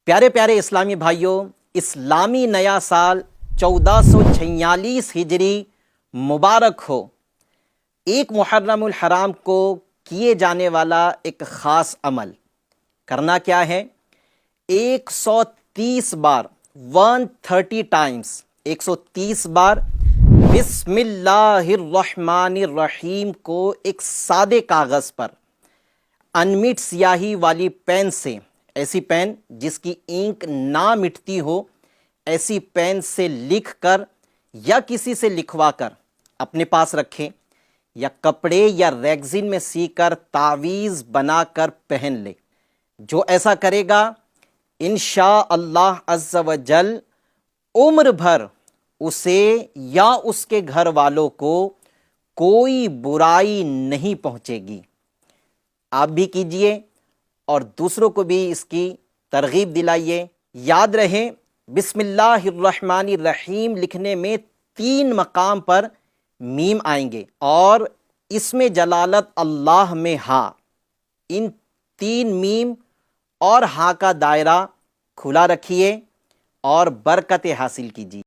پیارے پیارے اسلامی بھائیوں، اسلامی نیا سال 1446 ہجری مبارک ہو۔ ایک محرم الحرام کو کیے جانے والا ایک خاص عمل کرنا کیا ہے؟ 130 بار 130 ٹائمز 130 بار بسم اللہ الرحمن الرحیم کو ایک سادے کاغذ پر انمٹ سیاہی والی پین سے، ایسی پین جس کی اینک نہ مٹتی ہو، ایسی پین سے لکھ کر یا کسی سے لکھوا کر اپنے پاس رکھیں، یا کپڑے یا ریگزین میں سی کر تعویذ بنا کر پہن لے۔ جو ایسا کرے گا انشاءاللہ عز و جل عمر بھر اسے یا اس کے گھر والوں کو کوئی برائی نہیں پہنچے گی۔ آپ بھی کیجئے اور دوسروں کو بھی اس کی ترغیب دلائیے۔ یاد رہے، بسم اللہ الرحمن الرحیم لکھنے میں 3 مقام پر میم آئیں گے اور اس میں جلالت اللہ میں ہاں، ان 3 میم اور ہاں کا دائرہ کھلا رکھیے اور برکت حاصل کیجیے۔